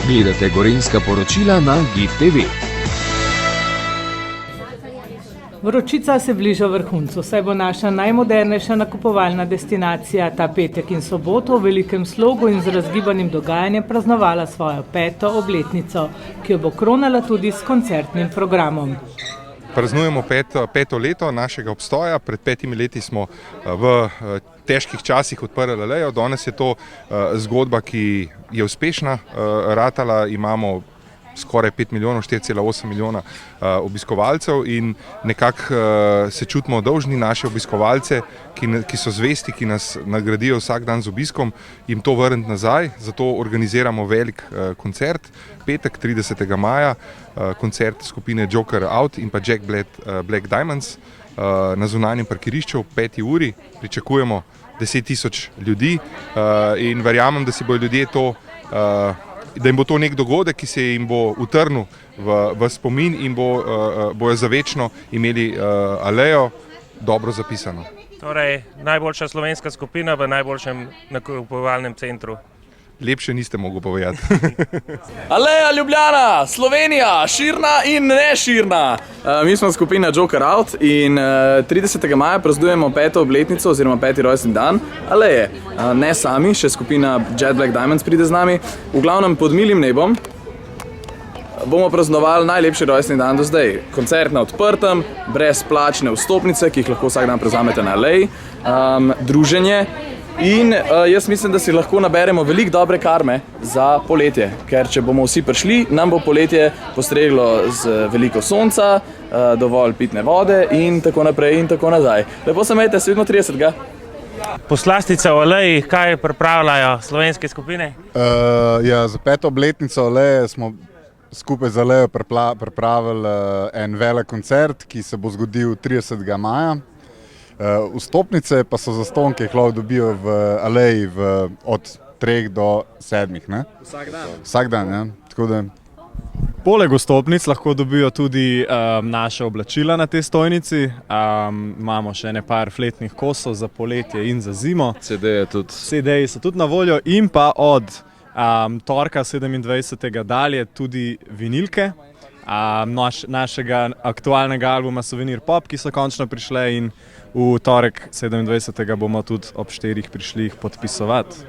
Gledate Gorenjska poročila na GIF TV. Vročica se bliža vrhuncu, saj bo naša najmodernejša nakupovalna destinacija ta petek in soboto v velikem slogu in z razgibanim dogajanjem praznovala svojo 5. obletnico, ki jo bo kronala tudi s koncertnim programom. Praznujemo peto leto našega obstoja. Pred 5 leti smo v težkih časih odprli Alejo. Danes je to zgodba, ki je uspešna ratala. Imamo skoraj 5 milijonov, 4,8 milijona obiskovalcev in nekako se čutimo dolžni naše obiskovalce, ki so zvesti, ki nas nagradijo vsak dan z obiskom, jim to vrniti nazaj. Zato organiziramo velik koncert, petek 30. maja, koncert skupine Joker Out in pa Jack Black Diamonds na zunanjem parkirišču ob 5. uri. Pričakujemo 10.000 ljudi in verjamem, da si bodo ljudje da jim bo to nek dogodek, ki se jim bo utrnil v spomin in bojo za večno imeli Alejo dobro zapisano. Torej, najboljša slovenska skupina v najboljšem nakupovalnem centru. Lepše niste mogli povedati. Aleja Ljubljana, Slovenija, širna in neširna. Mi smo skupina Joker Out in 30. maja praznujemo 5. obletnico oziroma 5. rojstni dan Aleje. Ne sami, še skupina Jack Black Diamonds pride z nami. V glavnem pod milim nebom bomo praznovali najlepši rojstni dan do zdaj. Koncert na odprtem, brezplačne vstopnice, ki jih lahko vsak dan prevzamete na Aleji, druženje. In jaz mislim, da si lahko naberemo veliko dobre karme za poletje, ker če bomo vsi prišli, nam bo poletje postreglo z veliko sonca, dovolj pitne vode in tako naprej in tako nazaj. Lepo se imejte, se vidimo 30. Poslastica v Aleji, kaj pripravljajo slovenske skupine? Za 5. obletnico Aleje smo skupaj z Alejo pripravili en velik koncert, ki se bo zgodil 30. maja. Vstopnice pa so zastonj, ki jih lahko dobijo v Aleji od 3 do 7. Ne? Vsak dan, ja. Tako da... Poleg vstopnic lahko dobijo tudi naše oblačila na tej stojnici. Imamo še par fletnih kosov za poletje in za zimo. CD-ji so tudi na voljo in pa od torka 27. dalje tudi vinilke. Našega aktualnega albuma Souvenir Pop, ki so končno prišle in v torek 27. bomo tudi ob 4 prišli jih podpisovati.